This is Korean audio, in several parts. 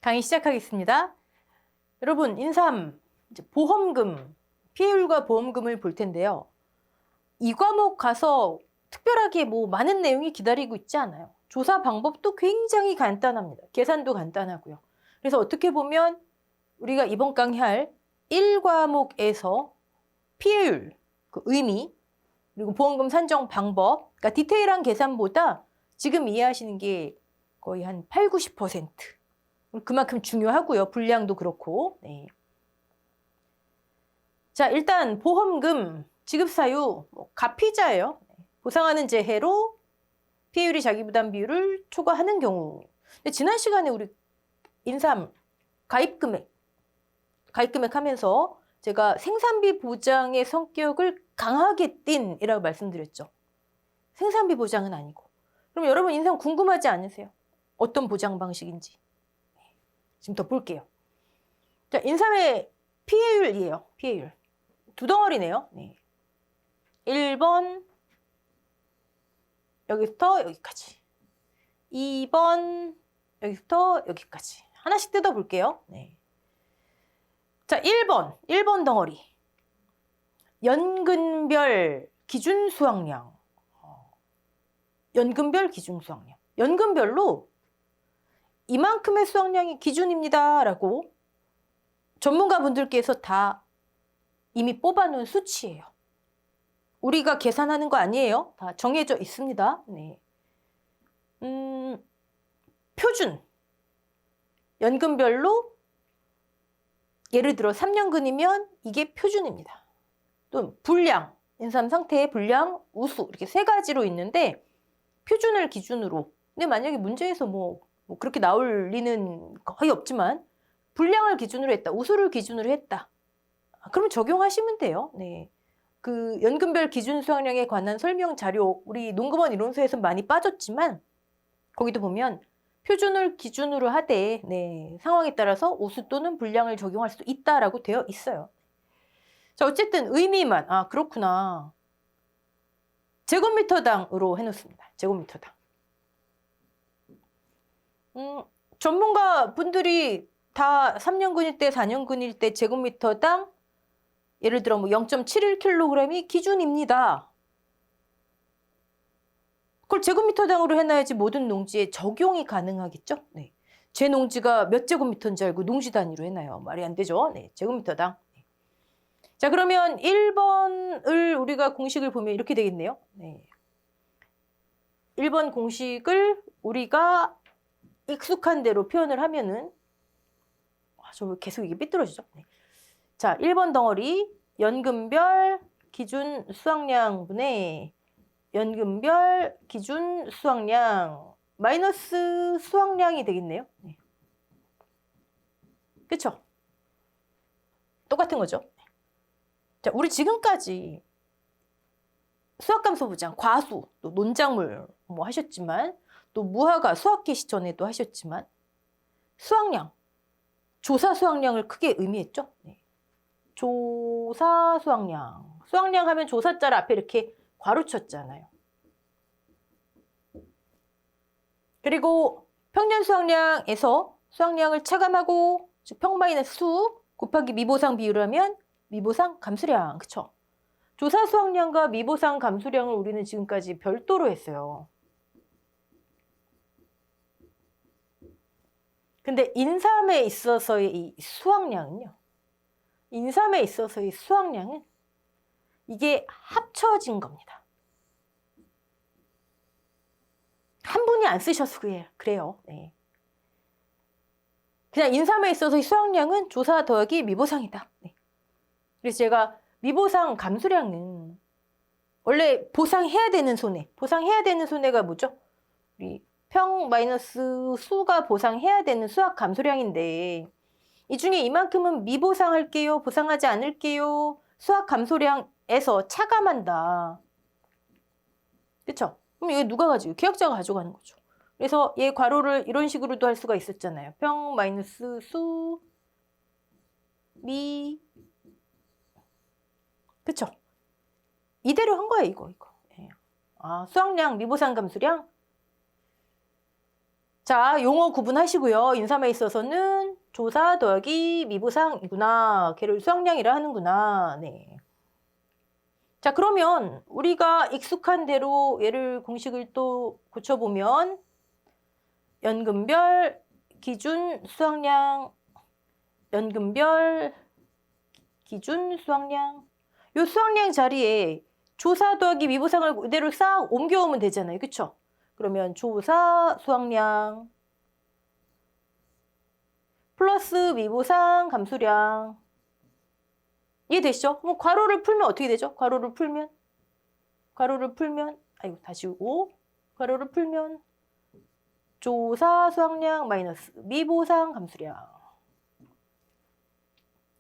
강의 시작하겠습니다. 여러분, 인삼, 이제 보험금, 피해율과 보험금을 볼 텐데요. 이 과목 가서 특별하게 많은 내용이 기다리고 있지 않아요. 조사 방법도 굉장히 간단합니다. 계산도 간단하고요. 그래서 어떻게 보면 우리가 이번 강의할 1과목에서 피해율, 그 의미, 그리고 보험금 산정 방법, 그러니까 디테일한 계산보다 지금 이해하시는 게 거의 한 8, 90%. 그만큼 중요하고요. 분량도 그렇고. 네. 자, 일단 보험금 지급 사유 가피자예요. 보상하는 재해로 피해율이 자기 부담 비율을 초과하는 경우. 근데 지난 시간에 우리 인삼 가입금액 하면서 제가 생산비 보장의 성격을 강하게 띈이라고 말씀드렸죠. 생산비 보장은 아니고. 그럼 여러분 인삼 궁금하지 않으세요? 어떤 보장 방식인지. 지금 더 볼게요. 자, 인삼의 피해율이에요. 피해율. 두 덩어리네요. 네. 1번 여기부터 여기까지. 2번 여기부터 여기까지. 하나씩 뜯어 볼게요. 네. 자, 1번 덩어리. 연근별 기준 수확량. 연근별 기준 수확량. 연근별로 이만큼의 수확량이 기준입니다. 라고 전문가분들께서 다 이미 뽑아놓은 수치예요. 우리가 계산하는 거 아니에요. 다 정해져 있습니다. 네. 표준. 연근별로 예를 들어 3년근이면 이게 표준입니다. 또 분량, 인삼 상태의 분량, 우수 이렇게 세 가지로 있는데 표준을 기준으로. 근데 만약에 문제에서 그렇게 나올 리는 거의 없지만 분량을 기준으로 했다, 우수를 기준으로 했다. 그러면 적용하시면 돼요. 네. 그 연금별 기준 수확량에 관한 설명 자료 우리 농금원 이론서에서 많이 빠졌지만 거기도 보면 표준을 기준으로 하되 상황에 따라서 우수 또는 분량을 적용할 수도 있다라고 되어 있어요. 자, 어쨌든 의미만 그렇구나. 제곱미터당으로 해놓습니다. 제곱미터당. 전문가 분들이 다 3년근일 때 4년근일 때 제곱미터당 예를 들어 0.71kg이 기준입니다. 그걸 제곱미터당으로 해놔야지 모든 농지에 적용이 가능하겠죠? 네. 제 농지가 몇 제곱미터인지 알고 농지 단위로 해놔요. 말이 안 되죠? 네. 제곱미터당. 자, 그러면 1번을 우리가 공식을 보면 이렇게 되겠네요. 네. 1번 공식을 우리가 익숙한 대로 표현을 하면은 저 계속 이게 삐뚤어지죠? 네. 자, 1번 덩어리 연금별 기준 수확량분의 연금별 기준 수확량 마이너스 수확량이 되겠네요. 네. 그쵸? 똑같은 거죠. 자, 우리 지금까지 수학감소 부장, 과수, 또 논작물 하셨지만 또 무화과 수학기 시전에도 하셨지만 수확량, 조사 수확량을 크게 의미했죠. 네. 조사 수확량. 수확량 하면 조사자를 앞에 이렇게 괄호 쳤잖아요. 그리고 평년 수확량에서 수확량을 차감하고 즉 평 마이너스 수 곱하기 미보상 비율을 하면 미보상 감수량. 그쵸? 조사 수확량과 미보상 감수량을 우리는 지금까지 별도로 했어요. 근데 인삼에 있어서의 이 수확량은요. 인삼에 있어서의 수확량은 이게 합쳐진 겁니다. 한 분이 안 쓰셔서 그래요. 네. 그냥 인삼에 있어서의 수확량은 조사 더하기 미보상이다. 네. 그래서 제가 미보상 감수량은 원래 보상해야 되는 손해가 뭐죠? 우리 평 마이너스 수가 보상해야 되는 수학 감소량인데 이 중에 이만큼은 미보상할게요, 보상하지 않을게요. 수학 감소량에서 차감한다. 그쵸? 그럼 이거 누가 가지고? 계약자가 가져가는 거죠. 그래서 얘 괄호를 이런 식으로도 할 수가 있었잖아요. 평 마이너스 수 미. 그쵸? 이대로 한 거예요, 이거. 수확량, 미보상 감수량. 자, 용어 구분하시고요. 인삼에 있어서는 조사 더하기 미보상이구나. 걔를 수학량이라 하는구나. 네. 자, 그러면 우리가 익숙한 대로 얘를 공식을 또 고쳐보면 연금별 기준 수학량, 연금별 기준 수학량. 요 수학량 자리에 조사 더하기 미보상을 그대로 싹 옮겨오면 되잖아요. 그쵸? 그러면 조사 수학량 플러스 미보상 감수량. 이해되시죠? 그럼 괄호를 풀면 어떻게 되죠? 괄호를 풀면 아이고 다시 오고 괄호를 풀면 조사 수학량 마이너스 미보상 감수량.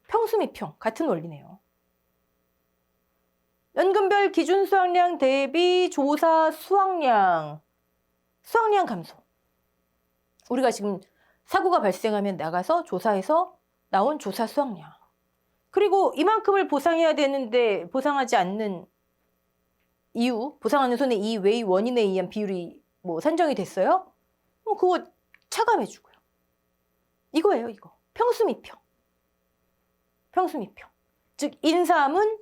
평수미평 같은 원리네요. 연금별 기준 수학량 대비 조사 수학량 감소. 우리가 지금 사고가 발생하면 나가서 조사해서 나온 조사 수학량. 그리고 이만큼을 보상해야 되는데 보상하지 않는 이유, 보상하는 손의 이 외의 원인에 의한 비율이 뭐 산정이 됐어요? 그거 차감해주고요. 이거예요, 이거. 평수미평. 즉 인삼은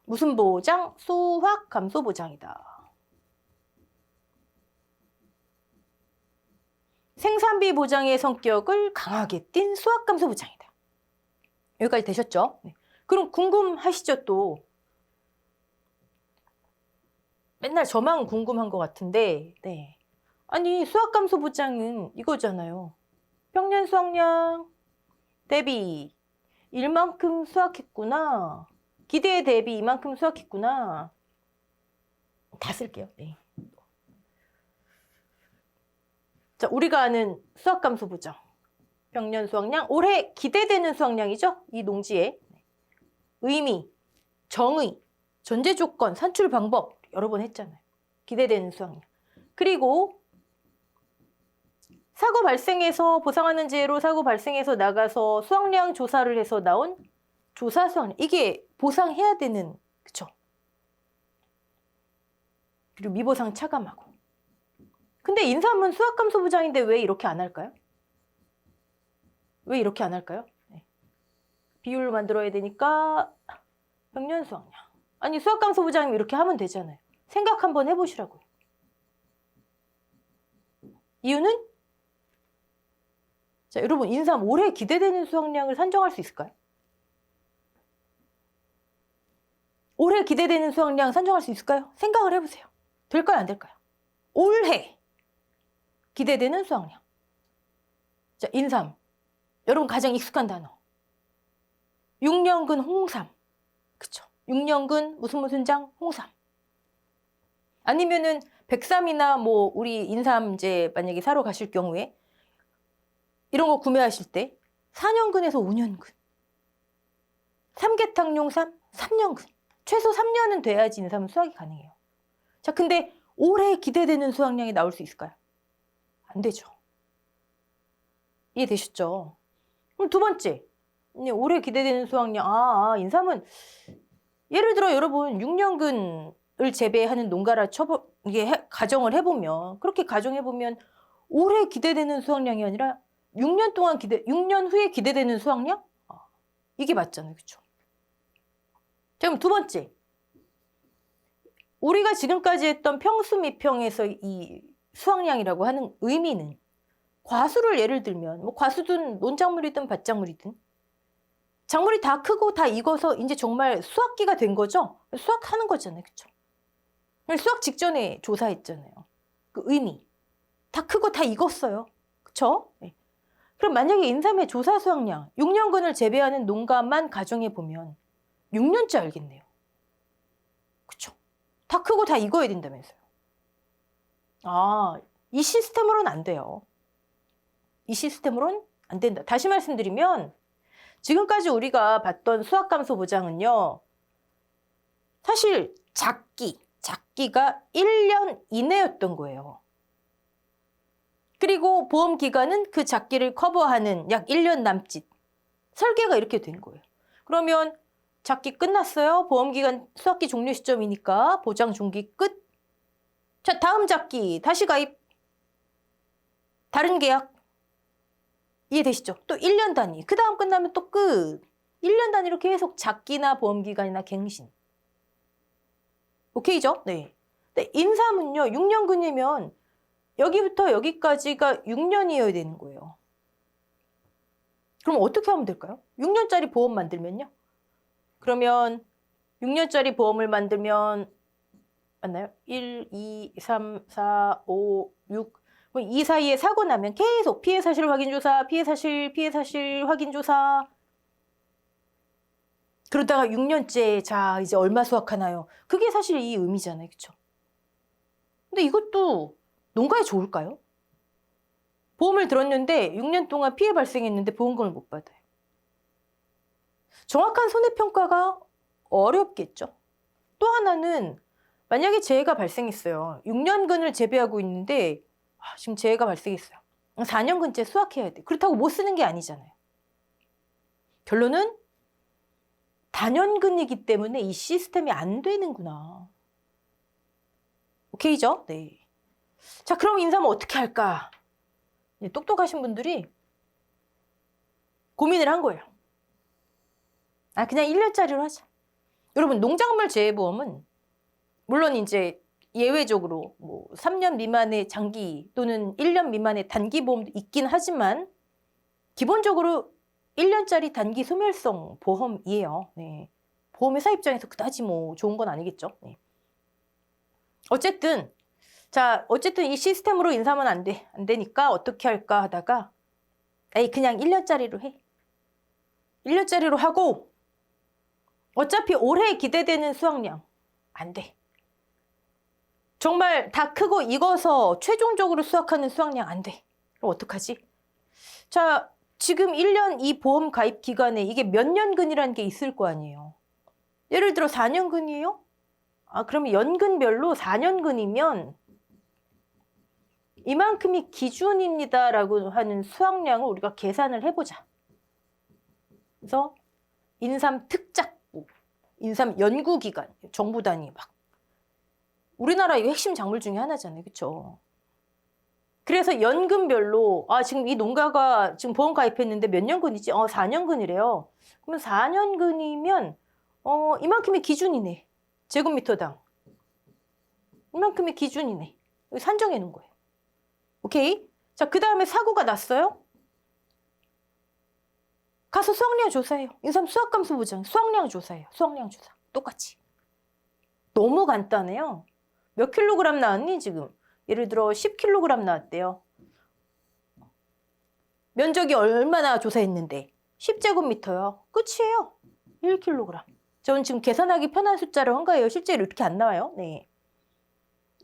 무슨 보장? 수학 감소 보장이다. 생산비 보장의 성격을 강하게 띈 수학 감소 보장이다. 여기까지 되셨죠? 네. 그럼 궁금하시죠, 또? 맨날 저만 궁금한 것 같은데, 네. 아니, 수학 감소 보장은 이거잖아요. 평년 수학량 대비 일만큼 수학했구나. 기대에 대비 이만큼 수학했구나. 다 쓸게요. 네. 자, 우리가 아는 수학 감소 보장. 평년 수학량, 올해 기대되는 수학량이죠. 이 농지에. 의미, 정의, 전제 조건, 산출 방법 여러 번 했잖아요. 기대되는 수학량. 그리고 사고 발생해서 보상하는 제로 사고 발생해서 나가서 수학량 조사를 해서 나온 조사 수학량. 이게 보상해야 되는, 그쵸? 그리고 미보상 차감하고. 근데 인삼은 수학 감소 보장인데 왜 이렇게 안 할까요? 왜 이렇게 안 할까요? 네. 비율로 만들어야 되니까 평년 수학량. 아니 수학 감소 보장이면 이렇게 하면 되잖아요. 생각 한번 해보시라고요. 이유는? 자, 여러분 인삼 올해 기대되는 수학량을 산정할 수 있을까요? 올해 기대되는 수학량 산정할 수 있을까요? 생각을 해보세요. 될까요? 안 될까요? 올해 기대되는 수학량. 자, 인삼. 여러분 가장 익숙한 단어. 6년근 홍삼. 그쵸? 6년근 무슨 장? 홍삼. 아니면은 백삼이나 뭐 우리 인삼 이제 만약에 사러 가실 경우에 이런 거 구매하실 때 4년근에서 5년근. 삼계탕 용삼 3년근. 최소 3년은 돼야지 인삼은 수확이 가능해요. 자, 근데 올해 기대되는 수확량이 나올 수 있을까요? 안 되죠. 이해되셨죠? 그럼 두 번째, 올해 기대되는 수확량. 인삼은 예를 들어 여러분 6년근을 재배하는 농가라 가정을 해보면 그렇게 가정해보면 올해 기대되는 수확량이 아니라 6년 후에 기대되는 수확량? 이게 맞잖아요. 그렇죠? 자, 그럼 두 번째. 우리가 지금까지 했던 평수미평에서 이 수확량이라고 하는 의미는 과수를 예를 들면 뭐 과수든 논작물이든 밭작물이든 작물이 다 크고 다 익어서 이제 정말 수확기가 된 거죠? 수확하는 거잖아요. 그렇죠? 수확 직전에 조사했잖아요. 그 의미. 다 크고 다 익었어요. 그렇죠? 네. 그럼 만약에 인삼의 조사 수확량 6년근을 재배하는 농가만 가정해보면 6년째 알겠네요. 그쵸? 다 크고 다 익어야 된다면서요. 이 시스템으로는 안 돼요. 이 시스템으로는 안 된다. 다시 말씀드리면 지금까지 우리가 봤던 수학 감소 보장은요. 사실 작기가 1년 이내였던 거예요. 그리고 보험 기간은 그 작기를 커버하는 약 1년 남짓. 설계가 이렇게 된 거예요. 그러면 작기 끝났어요. 보험기간 수확기 종료 시점이니까 보장 중기 끝. 자, 다음 작기 다시 가입. 다른 계약 이해되시죠? 또 1년 단위. 그 다음 끝나면 또 끝. 1년 단위로 계속 작기나 보험기간이나 갱신. 오케이죠? 네. 근데 인삼은요, 6년근이면 여기부터 여기까지가 6년이어야 되는 거예요. 그럼 어떻게 하면 될까요? 6년짜리 보험 만들면요? 그러면 6년짜리 보험을 만들면 맞나요? 1, 2, 3, 4, 5, 6. 이 사이에 사고 나면 계속 피해 사실 확인 조사, 피해 사실 확인 조사. 그러다가 6년째, 자, 이제 얼마 수확하나요? 그게 사실 이 의미잖아요. 그쵸? 근데 이것도 농가에 좋을까요? 보험을 들었는데 6년 동안 피해 발생했는데 보험금을 못 받아요. 정확한 손해평가가 어렵겠죠. 또 하나는 만약에 재해가 발생했어요. 6년근을 재배하고 있는데 지금 재해가 발생했어요. 4년근째 수확해야 돼. 그렇다고 못 쓰는 게 아니잖아요. 결론은 단연근이기 때문에 이 시스템이 안 되는구나. 오케이죠? 네. 자, 그럼 인삼은 어떻게 할까? 똑똑하신 분들이 고민을 한 거예요. 그냥 1년짜리로 하자. 여러분, 농작물 재해보험은 물론 이제 예외적으로 뭐 3년 미만의 장기 또는 1년 미만의 단기 보험도 있긴 하지만 기본적으로 1년짜리 단기 소멸성 보험이에요. 네. 보험회사 입장에서 그다지 뭐 좋은 건 아니겠죠. 네. 어쨌든 이 시스템으로 인삼은 안 되니까 어떻게 할까 하다가 그냥 1년짜리로 해. 1년짜리로 하고 어차피 올해 기대되는 수확량 안 돼. 정말 다 크고 익어서 최종적으로 수확하는 수확량 안 돼. 그럼 어떡하지? 자, 지금 1년 이 보험 가입 기간에 이게 몇 년근이라는 게 있을 거 아니에요. 예를 들어 4년근이에요? 그러면 연근별로 4년근이면 이만큼이 기준입니다라고 하는 수확량을 우리가 계산을 해보자. 그래서 인삼 특작부, 인삼 연구기간, 정부 단위 막 우리나라 이거 핵심 작물 중에 하나잖아요. 그렇죠? 그래서 연근별로 지금 이 농가가 지금 보험 가입했는데 몇 년근이지? 4년근이래요. 그러면 4년근이면 이만큼이 기준이네. 제곱미터당. 이만큼이 기준이네. 여기 산정해 놓은 거예요. 오케이? 자, 그 다음에 사고가 났어요? 가서 수확량 조사해요. 인삼 수확감소 보장, 수확량 조사해요. 수확량 조사. 똑같이. 너무 간단해요. 몇 킬로그램 나왔니, 지금? 예를 들어 10kg 나왔대요. 면적이 얼마나 조사했는데? 10제곱미터요. 끝이에요. 1kg. 저는 지금 계산하기 편한 숫자로 한 거예요. 실제로 이렇게 안 나와요. 네.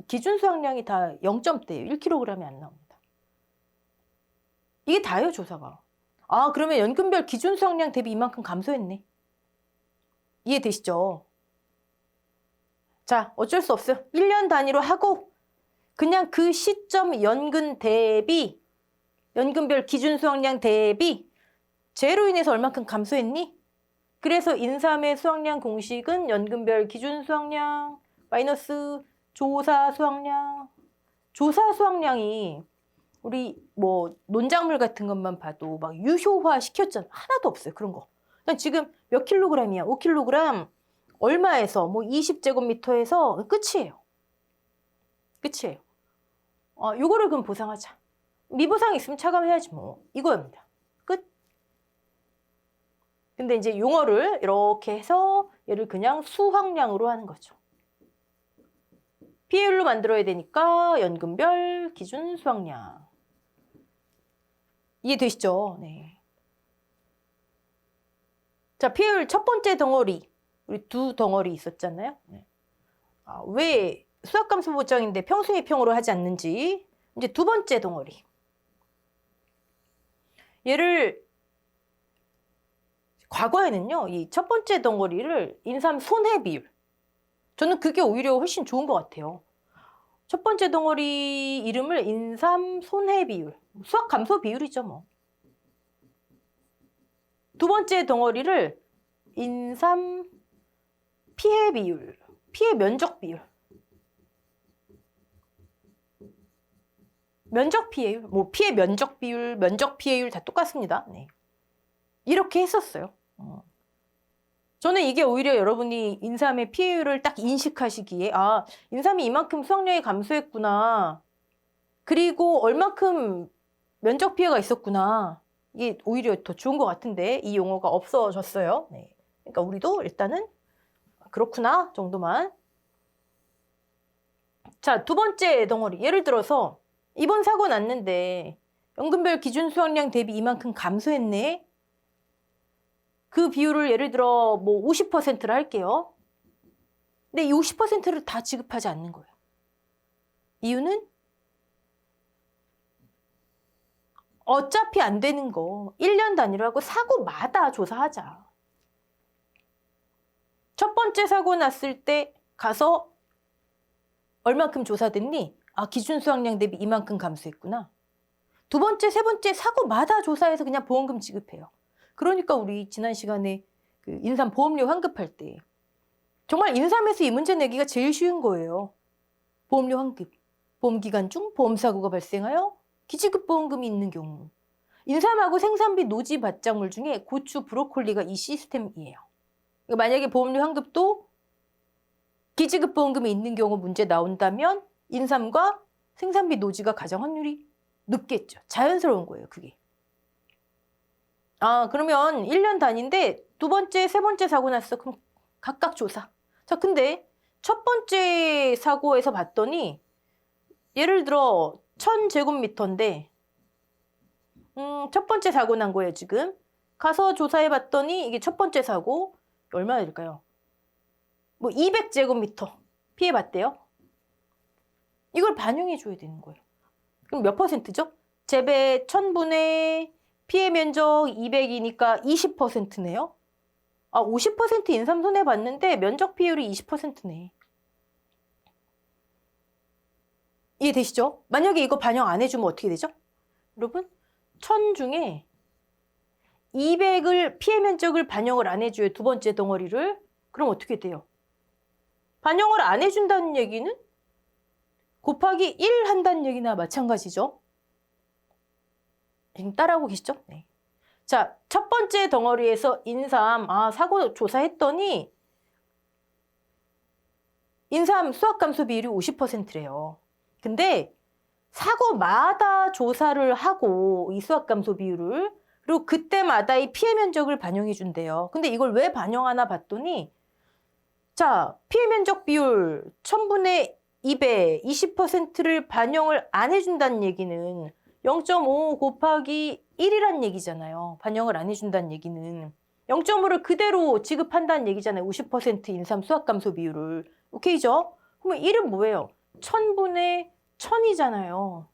기준 수확량이 다 0점대예요. 1kg이 안 나옵니다. 이게 다예요, 조사가. 그러면 연근별 기준 수확량 대비 이만큼 감소했네. 이해되시죠? 자, 어쩔 수 없어요. 1년 단위로 하고 그냥 그 시점 연근 대비, 연근별 기준 수확량 대비 재해로 인해서 얼만큼 감소했니? 그래서 인삼의 수확량 공식은 연근별 기준 수확량 마이너스 조사 수확량. 조사 수확량이 우리 뭐 논작물 같은 것만 봐도 막 유효화 시켰잖아. 하나도 없어요. 그런 거. 지금 몇 킬로그램이야? 5kg 얼마에서 뭐 20제곱미터에서 끝이에요. 끝이에요. 요거를 그럼 보상하자. 미보상 있으면 차감해야지 뭐. 이거입니다. 끝. 근데 이제 용어를 이렇게 해서 얘를 그냥 수확량으로 하는 거죠. 피해율로 만들어야 되니까 연근별 기준 수확량. 이해되시죠? 네. 자, 피해율 첫 번째 덩어리. 우리 두 덩어리 있었잖아요. 네. 왜 수확감소 보장인데 평수미평으로 하지 않는지. 이제 두 번째 덩어리. 얘를 과거에는요, 이 첫 번째 덩어리를 인삼 손해 비율. 저는 그게 오히려 훨씬 좋은 것 같아요. 첫 번째 덩어리 이름을 인삼 손해 비율. 수확 감소 비율이죠, 뭐. 두 번째 덩어리를 인삼 피해 비율, 피해 면적 비율. 면적 피해율, 뭐 피해 면적 비율, 면적 피해율 다 똑같습니다. 네. 이렇게 했었어요. 저는 이게 오히려 여러분이 인삼의 피해율을 딱 인식하시기에 아, 인삼이 이만큼 수확량이 감소했구나. 그리고 얼만큼 면적 피해가 있었구나. 이게 오히려 더 좋은 것 같은데 이 용어가 없어졌어요. 네. 그러니까 우리도 일단은 그렇구나 정도만. 자, 두 번째 덩어리. 예를 들어서 이번 사고 났는데 연금별 기준 수확량 대비 이만큼 감소했네. 그 비율을 예를 들어 뭐 50%를 할게요. 근데 이 50%를 다 지급하지 않는 거예요. 이유는 어차피 안 되는 거 1년 단위로 하고 사고마다 조사하자. 첫 번째 사고 났을 때 가서 얼만큼 조사됐니? 아, 기준 수확량 대비 이만큼 감소했구나. 두 번째, 세 번째 사고마다 조사해서 그냥 보험금 지급해요. 그러니까 우리 지난 시간에 그 인삼 보험료 환급할 때 정말 인삼에서 이 문제 내기가 제일 쉬운 거예요. 보험료 환급. 보험기간 중 보험사고가 발생하여 기지급 보험금이 있는 경우. 인삼하고 생산비 노지 받장물 중에 고추, 브로콜리가 이 시스템이에요. 그러니까 만약에 보험료 환급도 기지급 보험금이 있는 경우 문제 나온다면 인삼과 생산비 노지가 가장 확률이 높겠죠. 자연스러운 거예요, 그게. 아, 그러면 1년 단위인데 두 번째, 세 번째 사고 났어. 그럼 각각 조사. 자, 근데 첫 번째 사고에서 봤더니 예를 들어 1000제곱미터인데 첫 번째 사고 난 거예요, 지금. 가서 조사해 봤더니 이게 첫 번째 사고 얼마나 될까요? 뭐 200제곱미터 피해 봤대요. 이걸 반영해 줘야 되는 거예요. 그럼 몇 퍼센트죠? 재배 1000분의 피해 면적 200이니까 20%네요. 아, 50% 인삼 손해 봤는데 면적 비율이 20%네. 이해되시죠? 만약에 이거 반영 안 해주면 어떻게 되죠? 여러분, 1000 중에 200을 피해 면적을 반영을 안 해줘요. 두 번째 덩어리를. 그럼 어떻게 돼요? 반영을 안 해준다는 얘기는 곱하기 1 한다는 얘기나 마찬가지죠. 지금 따라하고 계시죠? 네. 자, 첫 번째 덩어리에서 인삼, 사고 조사했더니 인삼 수확 감소 비율이 50%래요. 근데 사고마다 조사를 하고 이 수확 감소 비율을 그리고 그때마다 이 피해 면적을 반영해 준대요. 근데 이걸 왜 반영하나 봤더니 자, 피해 면적 비율 1000분의 200, 20%를 반영을 안 해준다는 얘기는 0.5 곱하기 1이란 얘기잖아요. 반영을 안 해준다는 얘기는 0.5를 그대로 지급한다는 얘기잖아요. 50% 인삼 수확 감소 비율을. 오케이죠? 그러면 1은 뭐예요? 1000분의 1000이잖아요.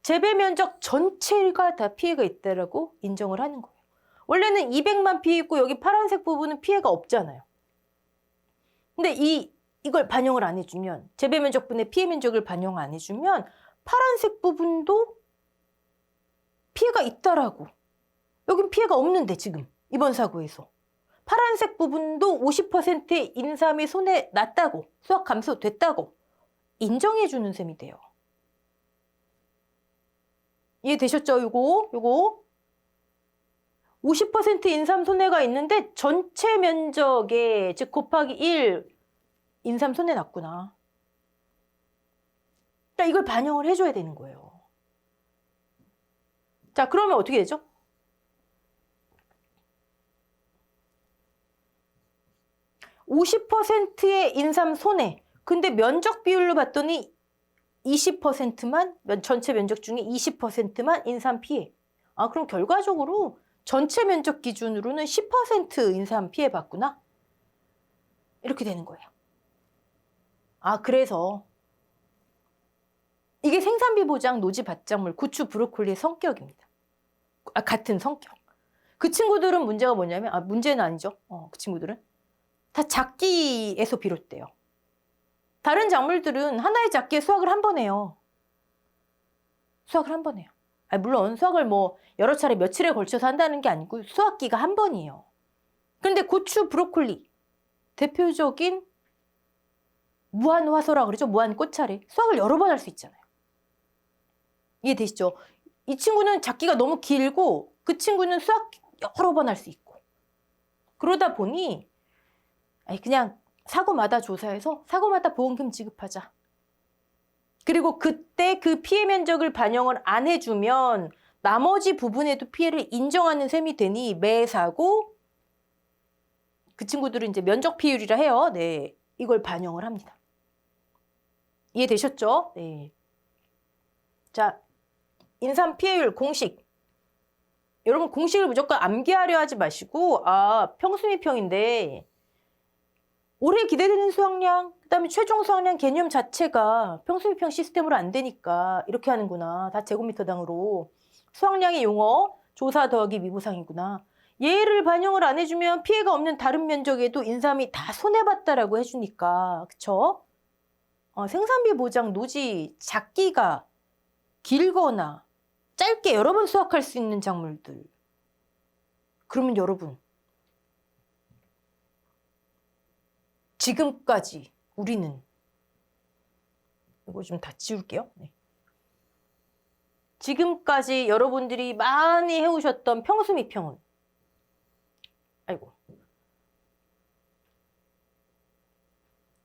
재배 면적 전체가 다 피해가 있다라고 인정을 하는 거예요. 원래는 200만 피해 있고 여기 파란색 부분은 피해가 없잖아요. 근데 이걸 반영을 안 해주면 재배 면적분의 피해 면적을 반영 안 해주면 파란색 부분도 피해가 있다라고. 여긴 피해가 없는데 지금 이번 사고에서 파란색 부분도 50%의 인삼이 손해 났다고 수확 감소됐다고 인정해주는 셈이 돼요. 이해되셨죠? 요거 50% 인삼 손해가 있는데 전체 면적에 즉 곱하기 1 인삼 손해 났구나. 그러니까 이걸 반영을 해줘야 되는 거예요. 자, 그러면 어떻게 되죠? (50%의) 인삼 손해. 근데 면적 비율로 봤더니 20%만 전체 면적 중에 20%만 인삼 피해. 아, 그럼 결과적으로 전체 면적 기준으로는 10% 인삼 피해 봤구나. 이렇게 되는 거예요. 아, 그래서 이게 생산비 보장, 노지 받장물, 고추, 브로콜리의 성격입니다. 같은 성격. 그 친구들은 문제가 뭐냐면, 문제는 아니죠. 그 친구들은 다 작기에서 비롯돼요. 다른 작물들은 하나의 작기에 수확을 한 번 해요. 수확을 한 번 해요. 물론 수확을 뭐 여러 차례 며칠에 걸쳐서 한다는 게 아니고 수확기가 한 번이에요. 그런데 고추, 브로콜리 대표적인 무한화소라고 그러죠. 무한꽃차례. 수확을 여러 번 할 수 있잖아요. 이해되시죠? 이 친구는 작기가 너무 길고 그 친구는 수학 여러 번 할 수 있고. 그러다 보니 그냥 사고마다 조사해서 사고마다 보험금 지급하자. 그리고 그때 그 피해 면적을 반영을 안 해주면 나머지 부분에도 피해를 인정하는 셈이 되니 매 사고 그 친구들은 이제 면적 피율이라 해요. 네, 이걸 반영을 합니다. 이해되셨죠? 네. 자, 인산 피해율 공식. 여러분 공식을 무조건 암기하려 하지 마시고 평수미평인데 올해 기대되는 수확량, 그다음에 최종 수확량 개념 자체가 평수미평 시스템으로 안 되니까 이렇게 하는구나. 다 제곱미터당으로. 수확량의 용어, 조사 더하기 미부상이구나. 얘를 반영을 안 해주면 피해가 없는 다른 면적에도 인삼이 다 손해봤다라고 해주니까. 그쵸? 생산비 보장 노지 작기가 길거나 짧게 여러 번 수확할 수 있는 작물들. 그러면 여러분, 지금까지 우리는 이거 좀 다 지울게요. 네. 지금까지 여러분들이 많이 해오셨던 평수미평은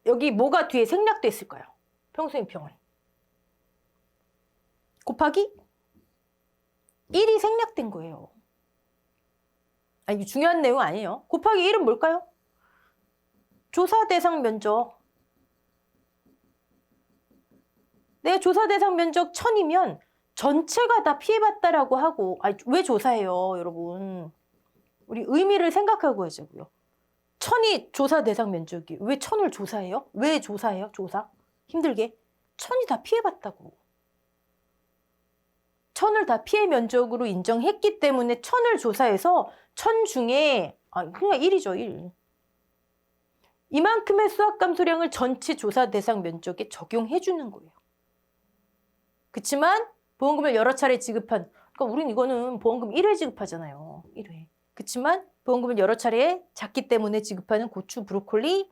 여기 뭐가 뒤에 생략됐을까요? 평수미평은 곱하기 1이 생략된 거예요. 이게 중요한 내용 아니에요. 곱하기 1은 뭘까요? 조사 대상 면적. 내 조사 대상 면적 1000이면 전체가 다 피해봤다라고 하고, 왜 조사해요, 여러분? 우리 의미를 생각하고 하자고요. 1000이 조사 대상 면적이 왜 1000을 조사해요? 왜 조사해요? 조사? 힘들게. 1000이 다 피해봤다고. 1000을 다 피해 면적으로 인정했기 때문에 1000을 조사해서 1000 중에 그냥 1이죠, 1. 이만큼의 수확 감소량을 전체 조사 대상 면적에 적용해 주는 거예요. 그렇지만 보험금을 여러 차례 지급한, 그러니까 우린 이거는 보험금 1회 지급하잖아요. 1회. 그렇지만 보험금을 여러 차례 작기 때문에 지급하는 고추, 브로콜리,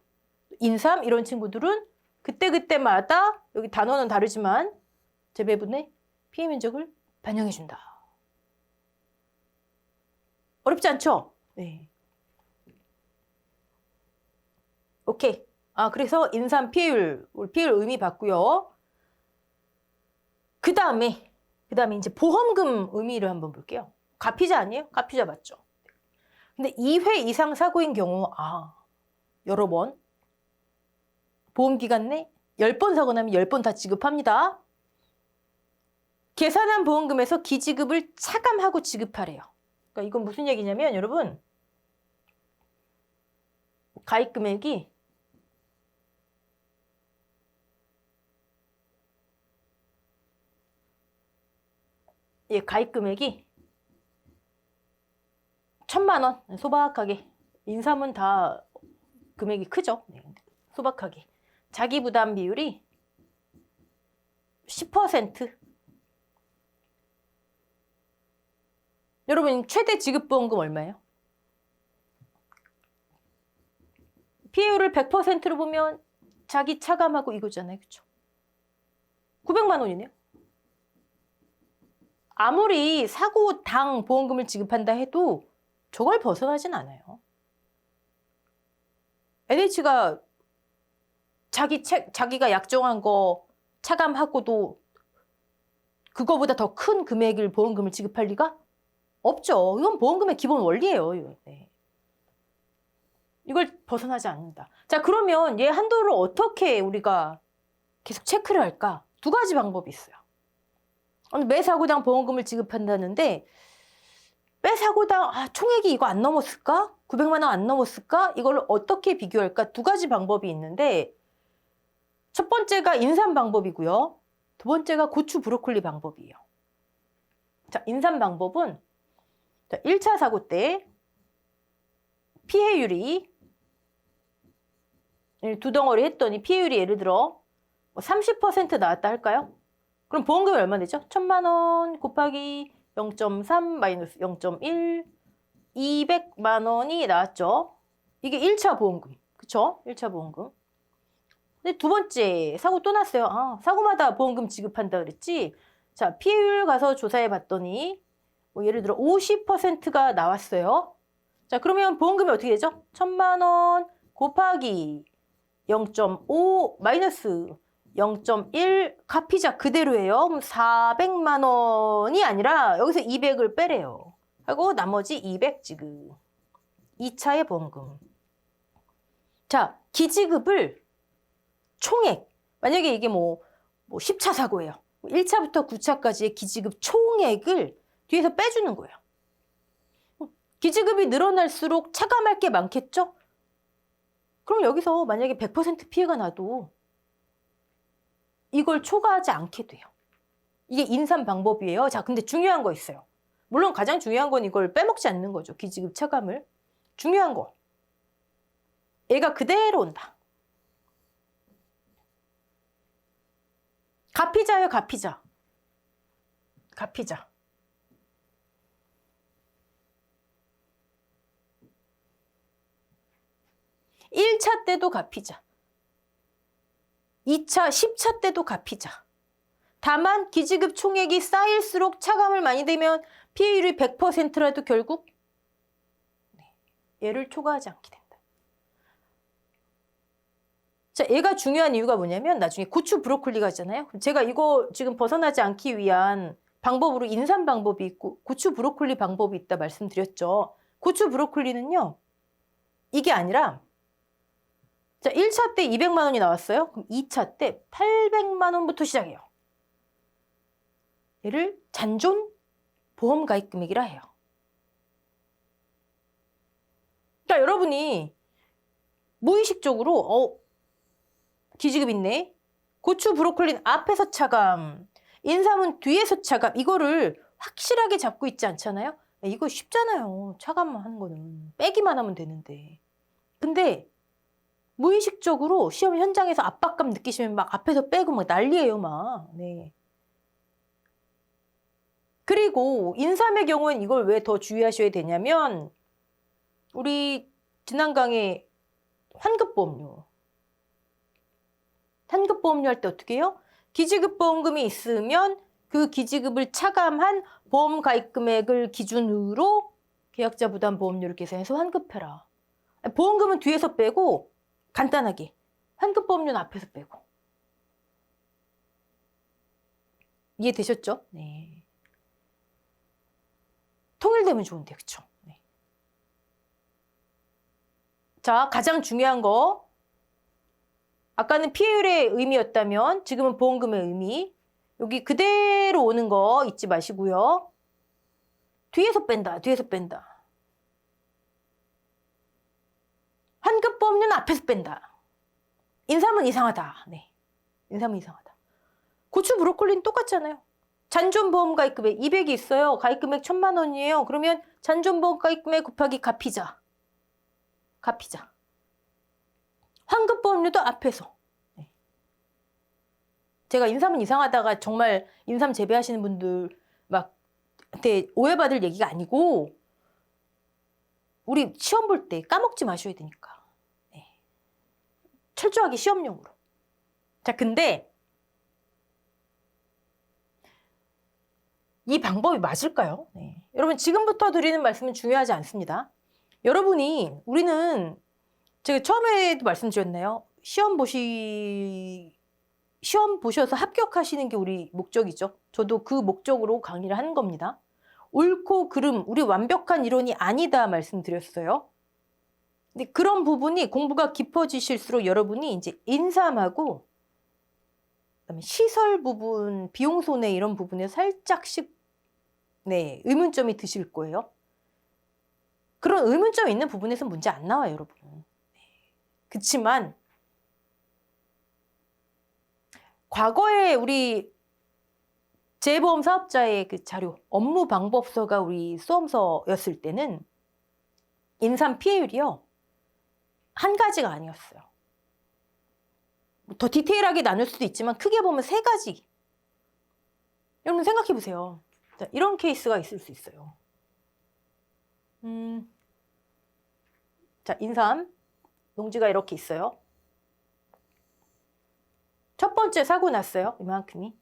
인삼 이런 친구들은 그때그때마다 여기 단어는 다르지만 재배분의 피해 면적을 반영해 준다. 어렵지 않죠? 네. 오케이. 그래서 인삼 피해율, 피해율 의미 봤고요. 그 다음에 이제 보험금 의미를 한번 볼게요. 가피자 아니에요? 가피자 맞죠? 근데 2회 이상 사고인 경우, 여러 번. 보험기간 내 10번 사고 나면 10번 다 지급합니다. 계산한 보험금에서 기지급을 차감하고 지급하래요. 그러니까 이건 무슨 얘기냐면 여러분, 가입 금액이 가입 금액이 1000만 원 소박하게. 인삼은 다 금액이 크죠. 네, 소박하게. 자기 부담 비율이 10%. 여러분 최대 지급보험금 얼마예요? 피해율을 100%로 보면 자기 차감하고 이거잖아요. 그렇죠? 900만 원이네요. 아무리 사고당 보험금을 지급한다 해도 저걸 벗어나진 않아요. NH가 자기가 약정한 거 차감하고도 그거보다 더 큰 금액을 보험금을 지급할 리가 없죠. 이건 보험금의 기본 원리예요. 네. 이걸 벗어나지 않는다. 자, 그러면 얘 한도를 어떻게 우리가 계속 체크를 할까? 두 가지 방법이 있어요. 매 사고당 보험금을 지급한다는데 매 사고당 총액이 이거 안 넘었을까? 900만 원 안 넘었을까? 이걸 어떻게 비교할까? 두 가지 방법이 있는데 첫 번째가 인삼 방법이고요. 두 번째가 고추 브로콜리 방법이에요. 자, 인삼 방법은 1차 사고 때 피해율이 두 덩어리 했더니 피해율이 예를 들어 30% 나왔다 할까요? 그럼 보험금이 얼마 되죠? 1000만 원 곱하기 0.3 마이너스 0.1 200만 원이 나왔죠. 이게 1차 보험금. 그쵸? 1차 보험금. 근데 두 번째 사고 또 났어요. 사고마다 보험금 지급한다 그랬지. 자, 피해율 가서 조사해 봤더니 뭐 예를 들어 50%가 나왔어요. 자, 그러면 보험금이 어떻게 되죠? 1,000만 원 곱하기 0.5 마이너스 0.1 갚이자 그대로예요. 그럼 400만 원이 아니라 여기서 200을 빼래요. 하고 나머지 200 지급. 2차의 보험금. 자, 기지급을 총액. 만약에 이게 뭐 10차 사고예요. 1차부터 9차까지의 기지급 총액을 뒤에서 빼주는 거예요. 기지급이 늘어날수록 차감할 게 많겠죠? 그럼 여기서 만약에 100% 피해가 나도 이걸 초과하지 않게 돼요. 이게 인산 방법이에요. 자, 근데 중요한 거 있어요. 물론 가장 중요한 건 이걸 빼먹지 않는 거죠. 기지급 차감을. 중요한 거. 얘가 그대로 온다. 갚이자예요, 갚이자. 갚이자. 일 차 때도 갚이자. 2차, 10차 때도 갚이자. 다만 기지급 총액이 쌓일수록 차감을 많이 되면 피해율이 100%라도 결국 얘를 초과하지 않게 된다. 자, 얘가 중요한 이유가 뭐냐면 나중에 고추 브로콜리가 있잖아요. 제가 이거 지금 벗어나지 않기 위한 방법으로 인산 방법이 있고 고추 브로콜리 방법이 있다 말씀드렸죠. 고추 브로콜리는요. 이게 아니라 자, 1차 때 200만 원이 나왔어요. 그럼 2차 때 800만 원부터 시작해요. 얘를 잔존 보험 가입 금액이라 해요. 그러니까 여러분이 무의식적으로 기지급 있네. 고추 브로콜리는 앞에서 차감, 인삼은 뒤에서 차감. 이거를 확실하게 잡고 있지 않잖아요. 이거 쉽잖아요. 차감만 하는 거는. 빼기만 하면 되는데. 근데 무의식적으로 시험 현장에서 압박감 느끼시면 막 앞에서 빼고 막 난리예요, 막. 네. 그리고 인삼의 경우는 이걸 왜 더 주의하셔야 되냐면 우리 지난 강의 환급보험료. 환급보험료 할 때 어떻게 해요? 기지급 보험금이 있으면 그 기지급을 차감한 보험 가입 금액을 기준으로 계약자 부담 보험료를 계산해서 환급해라. 보험금은 뒤에서 빼고 간단하게 환급보험료는 앞에서 빼고. 이해되셨죠? 네. 통일되면 좋은데, 그쵸? 네. 자, 가장 중요한 거. 아까는 피해율의 의미였다면 지금은 보험금의 의미. 여기 그대로 오는 거 잊지 마시고요. 뒤에서 뺀다, 뒤에서 뺀다. 환급보험료는 앞에서 뺀다. 인삼은 이상하다. 네, 인삼은 이상하다. 고추 브로콜리는 똑같잖아요. 잔존보험 가입금액 200이 있어요. 가입금액 1,000만 원이에요. 그러면 잔존보험 가입금액 곱하기 갚이자. 갚이자. 환급보험료도 앞에서. 네. 제가 인삼은 이상하다가 정말 인삼 재배하시는 분들 막 오해받을 얘기가 아니고 우리 시험 볼 때 까먹지 마셔야 되니까. 네. 철저하게 시험용으로. 자, 근데 이 방법이 맞을까요? 네. 여러분 지금부터 드리는 말씀은 중요하지 않습니다. 여러분이 우리는 제가 처음에도 말씀드렸나요? 시험 보셔서 합격하시는 게 우리 목적이죠. 저도 그 목적으로 강의를 하는 겁니다. 옳고 그름, 우리 완벽한 이론이 아니다 말씀드렸어요. 근데 그런 부분이 공부가 깊어지실수록 여러분이 이제 인삼하고 그다음에 시설 부분, 비용 손해 이런 부분에 살짝씩 네, 의문점이 드실 거예요. 그런 의문점이 있는 부분에서 문제 안 나와요, 여러분. 그치만 과거에 우리 재보험 사업자의 그 자료, 업무 방법서가 우리 수험서였을 때는 인삼 피해율이요. 한 가지가 아니었어요. 더 디테일하게 나눌 수도 있지만 크게 보면 3가지. 여러분 생각해 보세요. 자, 이런 케이스가 있을 수 있어요. 자, 인삼 농지가 이렇게 있어요. 첫 번째 사고 났어요. 이만큼이.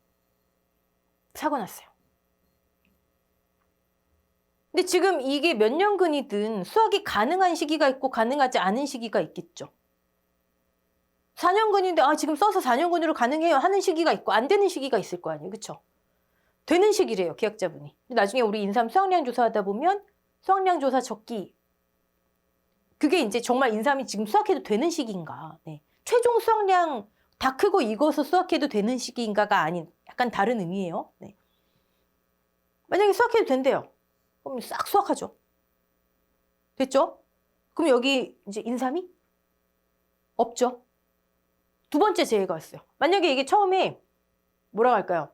사고 났어요. 근데 지금 이게 몇 년근이든 수학이 가능한 시기가 있고 가능하지 않은 시기가 있겠죠. 4년근인데 지금 써서 4년근으로 가능해요 하는 시기가 있고 안 되는 시기가 있을 거 아니에요. 그렇죠? 되는 시기래요. 계약자분이. 나중에 우리 인삼 수확량 조사하다 보면 수확량 조사 적기 그게 이제 정말 인삼이 지금 수확해도 되는 시기인가. 네. 최종 수확량 다 크고 익어서 수확해도 되는 시기인가가 아닌 약간 다른 의미예요. 네. 만약에 수확해도 된대요. 그럼 싹 수확하죠. 됐죠? 그럼 여기 이제 인삼이 없죠. 두 번째 재해가 왔어요. 만약에 이게 처음에 뭐라고 할까요?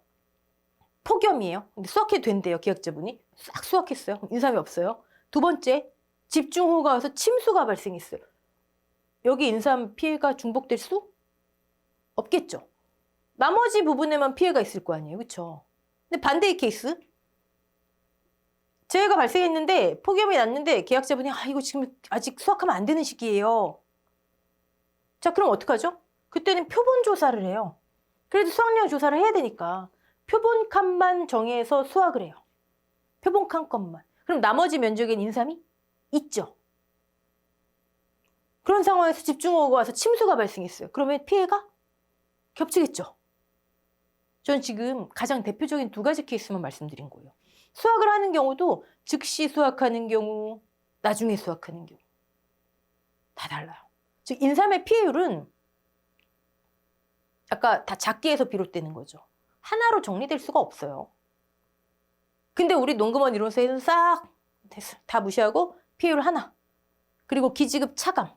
폭염이에요. 근데 수확해도 된대요. 기획자분이. 싹 수확했어요. 인삼이 없어요. 두 번째, 집중호우가 와서 침수가 발생했어요. 여기 인삼 피해가 중복될 수 없겠죠. 나머지 부분에만 피해가 있을 거 아니에요. 그렇죠? 근데 반대의 케이스. 재해가 발생했는데 폭염이 났는데 계약자분이 이거 지금 아직 수확하면 안 되는 시기예요. 자, 그럼 어떡하죠? 그때는 표본 조사를 해요. 그래도 수확량 조사를 해야 되니까 표본 칸만 정해서 수확을 해요. 표본 칸 것만. 그럼 나머지 면적엔 인삼이 있죠. 그런 상황에서 집중호우가 와서 침수가 발생했어요. 그러면 피해가 겹치겠죠. 전 지금 가장 대표적인 두 가지 케이스만 말씀드린 거예요. 수확을 하는 경우도 즉시 수확하는 경우, 나중에 수확하는 경우 다 달라요. 즉 인삼의 피해율은 아까 다 작기에서 비롯되는 거죠. 하나로 정리될 수가 없어요. 근데 우리 농금원 이론서에는 싹 됐어요. 다 무시하고 피해율 하나. 그리고 기지급 차감.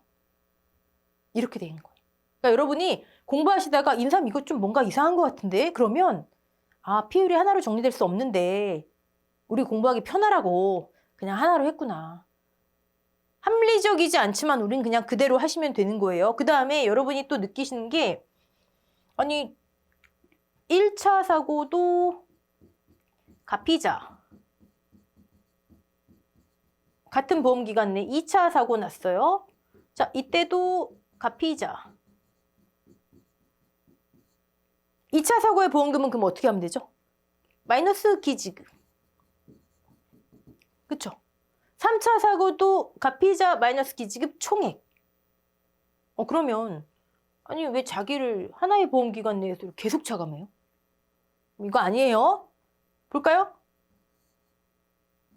이렇게 돼 있는 거예요. 그러니까 여러분이 공부하시다가 인삼 이거 좀 뭔가 이상한 것 같은데? 그러면 피해율이 하나로 정리될 수 없는데 우리 공부하기 편하라고 그냥 하나로 했구나. 합리적이지 않지만 우린 그냥 그대로 하시면 되는 거예요. 그 다음에 여러분이 또 느끼시는 게 아니 1차 사고도 가피자 같은 보험기간 내 2차 사고 났어요. 자, 이때도 가피자 2차 사고의 보험금은 그럼 어떻게 하면 되죠? 마이너스 기지급. 그쵸? 3차 사고도 가피자 마이너스 기지급 총액. 그러면 아니 왜 자기를 하나의 보험기간 내에서 계속 차감해요? 이거 아니에요. 볼까요?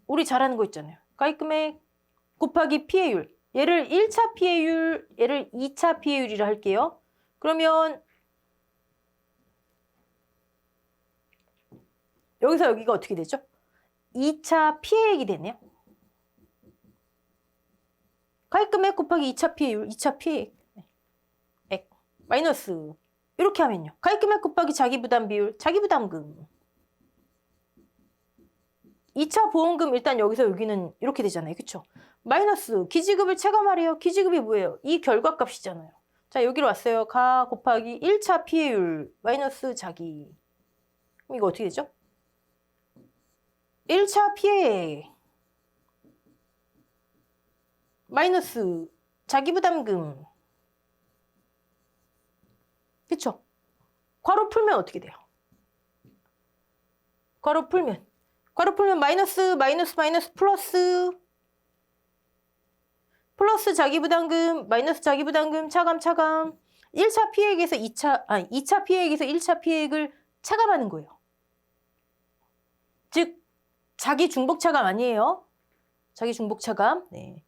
우리 잘 아는 거 있잖아요. 가입금액 곱하기 피해율. 얘를 1차 피해율, 얘를 2차 피해율이라 할게요. 그러면 여기서 여기가 어떻게 되죠? 2차 피해액이 되네요. 가입금액 곱하기 2차 피해율, 2차 피해액. 마이너스. 이렇게 하면요. 가입금액 곱하기 자기부담 비율, 자기부담금. 2차 보험금 일단 여기서 여기는 이렇게 되잖아요. 그쵸? 마이너스. 기지급을 체감하래요. 기지급이 뭐예요? 이 결과값이잖아요. 자, 여기로 왔어요. 가 곱하기 1차 피해율, 마이너스 자기. 그럼 이거 어떻게 되죠? 1차 피해액. 마이너스 자기부담금. 그쵸? 괄호 풀면 어떻게 돼요? 괄호 풀면 마이너스 플러스 자기부담금 마이너스 자기부담금 차감 1차 피해액에서 2차 피해액에서 1차 피해액을 차감하는 거예요. 즉 자기 중복 차감 아니에요. 자기 중복 차감. 네.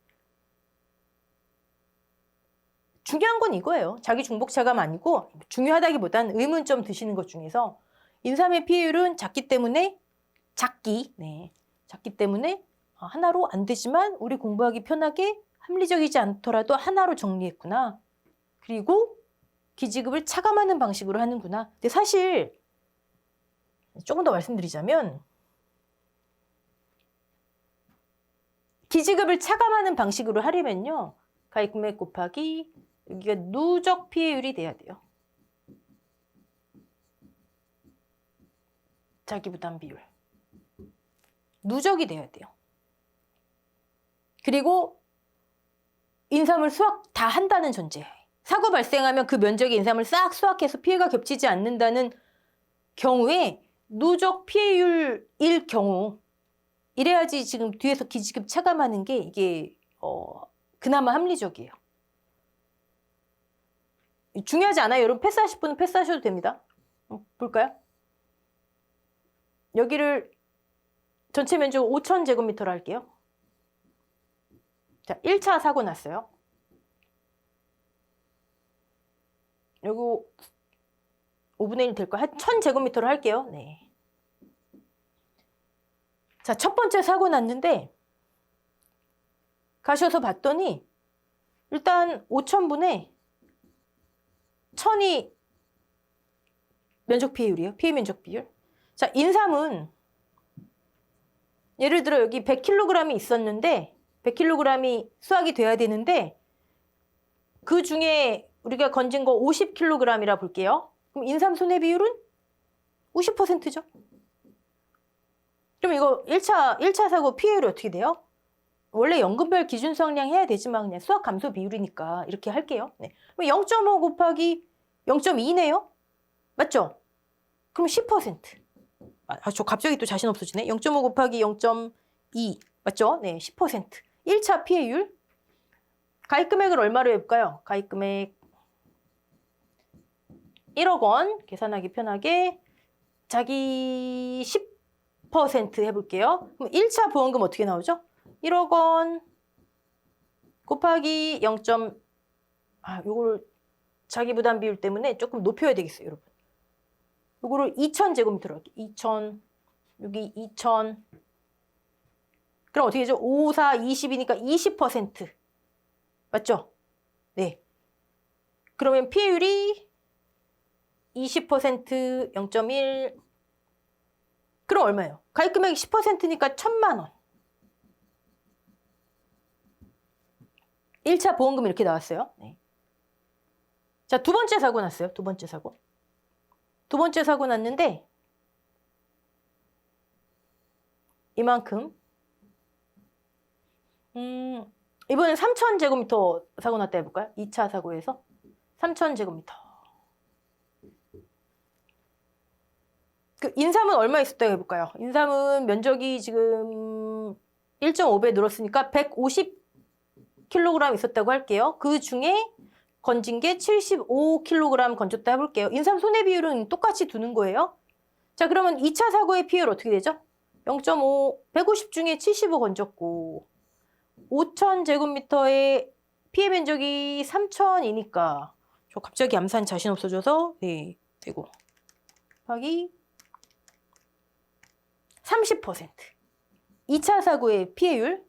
중요한 건 이거예요. 자기 중복 차감 아니고 중요하다기보다는 의문점 드시는 것 중에서 인삼의 피해율은 작기 때문에 작기 때문에 하나로 안 되지만 우리 공부하기 편하게 합리적이지 않더라도 하나로 정리했구나. 그리고 기지급을 차감하는 방식으로 하는구나. 근데 사실 조금 더 말씀드리자면 기지급을 차감하는 방식으로 하려면요. 가입금액 곱하기 여기가 누적 피해율이 돼야 돼요. 자기부담 비율. 누적이 돼야 돼요. 그리고 인삼을 수확 다 한다는 전제. 사고 발생하면 그 면적의 인삼을 싹 수확해서 피해가 겹치지 않는다는 경우에 누적 피해율일 경우 이래야지 지금 뒤에서 기지급 차감하는 게 이게 그나마 합리적이에요. 중요하지 않아요. 여러분 패스하실 분은 패스하셔도 됩니다. 볼까요? 여기를 전체 면적 5,000제곱미터로 할게요. 자, 1차 사고 났어요. 요거 5분의 1 될 거. 한 1,000제곱미터로 할게요. 네. 자, 첫 번째 사고 났는데 가셔서 봤더니 일단 5,000분의 1,000이 면적 피해율이에요. 피해 면적 비율. 자, 인삼은 예를 들어 여기 100kg이 있었는데 100kg이 수확이 돼야 되는데 그 중에 우리가 건진 거 50kg이라 볼게요. 그럼 인삼 손해 비율은 50%죠. 그럼 이거 1차 사고 피해율이 어떻게 돼요? 원래 연금별 기준 수확량 해야 되지만 그냥 수확 감소 비율이니까 이렇게 할게요. 네. 0.5 곱하기 0.2네요? 맞죠? 그럼 10%. 저 갑자기 또 자신 없어지네. 0.5 곱하기 0.2 맞죠? 네, 10%. 1차 피해율. 가입 금액을 얼마로 해볼까요? 가입 금액 1억 원. 계산하기 편하게 자기 10% 해볼게요. 그럼 1차 보험금 어떻게 나오죠? 1억 원 곱하기 0. 요걸 자기 부담 비율 때문에 조금 높여야 되겠어요, 여러분. 요거를 2,000제곱미터로 할게요. 2,000, 여기 2,000. 그럼 어떻게 되죠? 5, 4, 20이니까 20%. 맞죠? 네. 그러면 피해율이 20%, 0.1. 그럼 얼마예요? 가입 금액이 10%니까 1,000만 원. 1차 보험금 이렇게 나왔어요. 네. 자, 두 번째 사고 났어요. 두 번째 사고. 두 번째 사고 났는데 이만큼. 이번엔 3,000제곱미터 사고 났다 해볼까요? 2차 사고에서 3,000제곱미터. 그 인삼은 얼마 있었다고 해볼까요? 인삼은 면적이 지금 1.5배 늘었으니까 150kg 있었다고 할게요. 그 중에 건진 게 75kg 건졌다 해볼게요. 인삼 손해 비율은 똑같이 두는 거예요. 자, 그러면 2차 사고의 피해율 어떻게 되죠? 0.5, 150 중에 75 건졌고 5,000제곱미터의 피해 면적이 3,000이니까 저 갑자기 암산 자신 없어져서 네, 되고 하기 30%. 2차 사고의 피해율.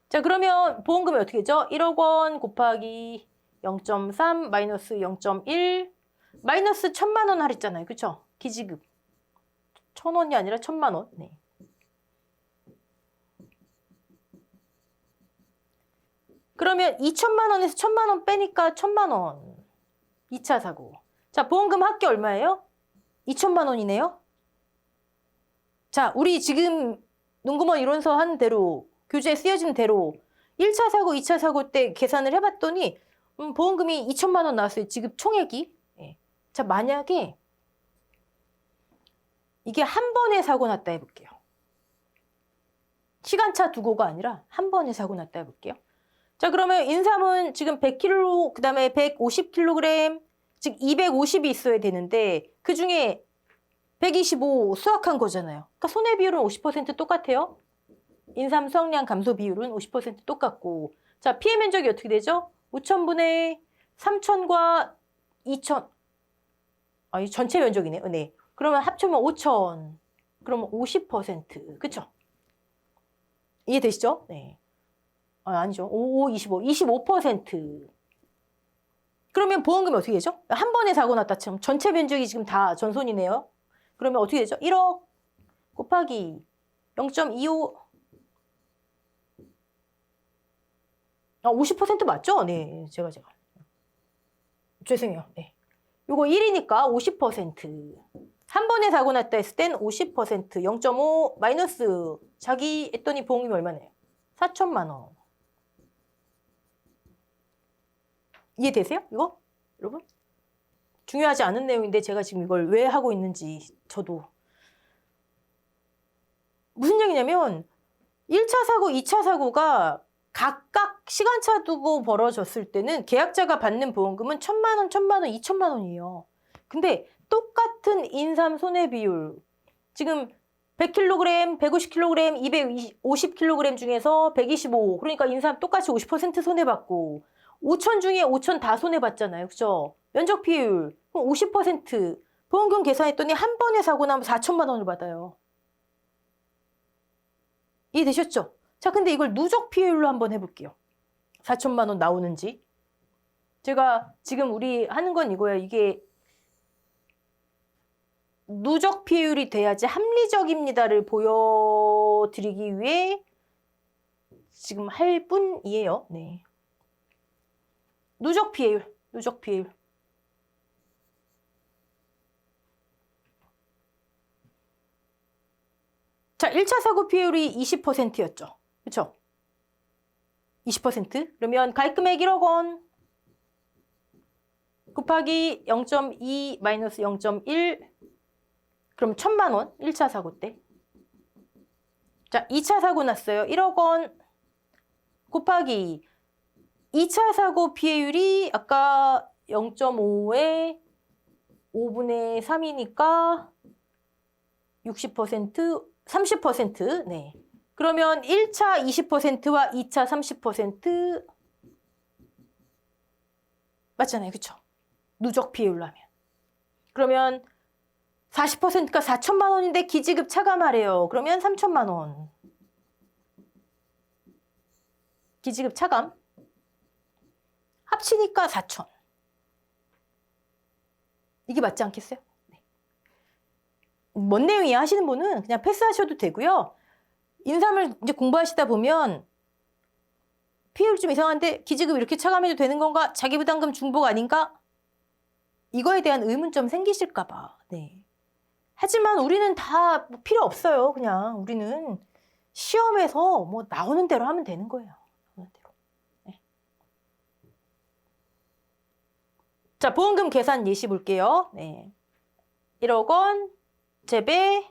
자, 그러면 보험금이 어떻게 되죠? 1억 원 곱하기 0.3 마이너스 0.1 마이너스 1,000만 원 할했잖아요. 그쵸? 기지급. 1,000원이 아니라 1,000만 원. 네. 그러면 2,000만 원에서 1,000만 원 빼니까 1,000만 원. 2차 사고. 자, 보험금 합계 얼마예요? 2,000만 원이네요. 자, 우리 지금 농구먼 이론서 한 대로 교재에 쓰여진 대로 1차 사고, 2차 사고 때 계산을 해봤더니 보험금이 2,000만 원 나왔어요. 지급 총액이. 예. 자, 만약에 이게 한 번에 사고 났다 해볼게요. 시간차 두고가 아니라 한 번에 사고 났다 해볼게요. 자, 그러면 인삼은 지금 100kg, 그 다음에 150kg, 즉 250이 있어야 되는데 그 중에 125 수확한 거잖아요. 그러니까 손해 비율은 50% 똑같아요. 인삼 수확량 감소 비율은 50% 똑같고. 자, 피해 면적이 어떻게 되죠? 5,000분의 3,000과 2,000. 이 전체 면적이네요. 네. 그러면 합치면 5,000. 그러면 50%. 그쵸? 이해되시죠? 네. 아니죠. 5, 25. 25%. 그러면 보험금이 어떻게 되죠? 한 번에 사고 났다 치면 전체 면적이 지금 다 전손이네요. 그러면 어떻게 되죠? 1억 곱하기 0.25. 50% 맞죠? 네, 제가. 죄송해요. 네. 요거 1이니까 50%. 한 번에 사고 났다 했을 땐 50%, 0.5 마이너스 자기 했더니 보험금이 얼마네요? 4,000만 원. 이해되세요? 이거? 여러분? 중요하지 않은 내용인데 제가 지금 이걸 왜 하고 있는지 저도 무슨 얘기냐면 1차 사고, 2차 사고가 각각 시간차 두고 벌어졌을 때는 계약자가 받는 보험금은 1,000만 원, 1,000만 원, 2,000만 원이에요. 근데 똑같은 인삼 손해 비율, 지금 100kg, 150kg, 250kg 중에서 125, 그러니까 인삼 똑같이 50% 손해받고 5천 중에 5천 다 손해봤잖아요. 그죠? 면적 비율, 그럼 50%. 보험금 계산했더니 한 번에 사고 나면 4천만 원을 받아요. 이해되셨죠? 자, 근데 이걸 누적 피해율로 한번 해볼게요. 4천만 원 나오는지. 제가 지금 우리 하는 건 이거예요. 이게 누적 피해율이 돼야지 합리적입니다를 보여드리기 위해 지금 할 뿐이에요. 네. 누적 피해율, 누적 피해율. 자, 1차 사고 피해율이 20%였죠. 그렇죠? 20%? 그러면 가입금액 1억 원 곱하기 0.2 마이너스 0.1 그럼 1,000만 원 1차 사고 때. 자, 2차 사고 났어요. 1억 원 곱하기 2차 사고 피해율이 아까 0.5에 5분의 3이니까 60%, 30%. 네. 그러면 1차 20%와 2차 30% 맞잖아요. 그쵸? 누적 피해율로 하면. 그러면 40%가 4천만 원인데 기지급 차감하래요. 그러면 3천만 원. 기지급 차감. 합치니까 4천. 이게 맞지 않겠어요? 네. 뭔 내용이야 하시는 분은 그냥 패스하셔도 되고요. 인삼을 이제 공부하시다 보면 피해율 좀 이상한데 기지급 이렇게 차감해도 되는 건가? 자기부담금 중복 아닌가? 이거에 대한 의문점 생기실까 봐. 네. 하지만 우리는 다 필요 없어요. 그냥 우리는 시험에서 뭐 나오는 대로 하면 되는 거예요. 나오는 대로. 네. 자, 보험금 계산 예시 볼게요. 네. 1억 원 재배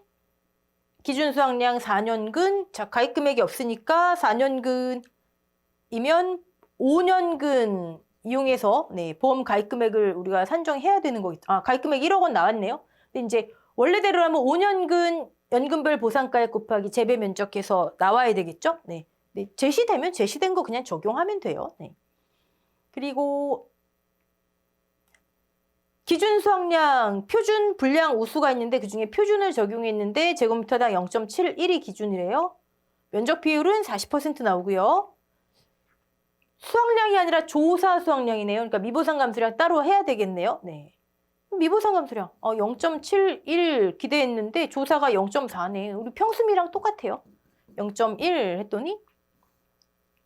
기준 수확량 4년근. 자, 가입 금액이 없으니까 4년근이면 5년근 이용해서 네, 보험 가입 금액을 우리가 산정해야 되는 거겠죠. 아, 가입 금액 1억 원 나왔네요. 근데 이제 원래대로 하면 5년근 연금별 보상가액 곱하기 재배 면적해서 나와야 되겠죠? 네. 네. 제시되면 제시된 거 그냥 적용하면 돼요. 네. 그리고 기준 수확량, 표준, 불량, 우수가 있는데 그중에 표준을 적용했는데 제곱미터당 0.71이 기준이래요. 면적 비율은 40% 나오고요. 수확량이 아니라 조사 수확량이네요. 그러니까 미보상 감수량 따로 해야 되겠네요. 네. 미보상 감수량 0.71 기대했는데 조사가 0.4네. 우리 평수미랑 똑같아요. 0.1 했더니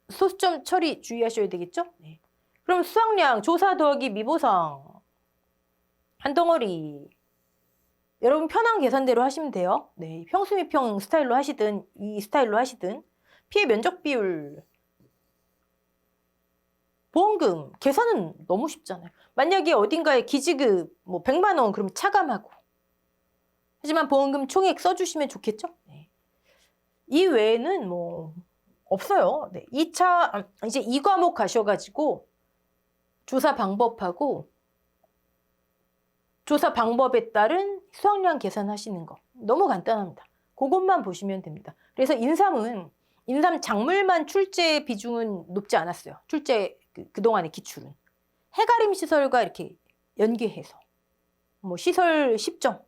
소수점 처리 주의하셔야 되겠죠? 네. 그럼 수확량, 조사 더하기 미보상 한 덩어리. 여러분 편한 계산대로 하시면 돼요. 네, 평수미평 스타일로 하시든 이 스타일로 하시든. 피해 면적 비율. 보험금 계산은 너무 쉽잖아요. 만약에 어딘가에 기지급 뭐 100만 원 그러면 차감하고. 하지만 보험금 총액 써주시면 좋겠죠? 네. 이 외에는 뭐 없어요. 네. 2차 이제 2과목 가셔가지고 조사 방법하고 조사 방법에 따른 수확량 계산하시는 거 너무 간단합니다. 그것만 보시면 됩니다. 그래서 인삼은 인삼 작물만 출제 비중은 높지 않았어요. 출제 그동안의 기출은. 해가림 시설과 이렇게 연계해서 뭐 시설 10점,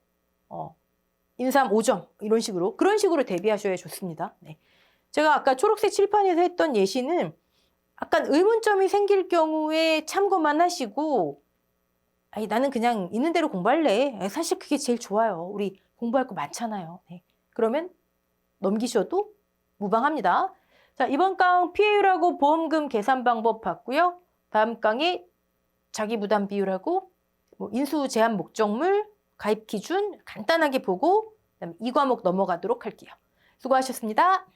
인삼 5점 이런 식으로 그런 식으로 대비하셔야 좋습니다. 네. 제가 아까 초록색 칠판에서 했던 예시는 약간 의문점이 생길 경우에 참고만 하시고 아니, 나는 그냥 있는 대로 공부할래. 사실 그게 제일 좋아요. 우리 공부할 거 많잖아요. 네. 그러면 넘기셔도 무방합니다. 자, 이번 강 피해율하고 보험금 계산 방법 봤고요. 다음 강에 자기부담 비율하고 뭐 인수 제한 목적물, 가입 기준 간단하게 보고 그다음에 2과목 넘어가도록 할게요. 수고하셨습니다.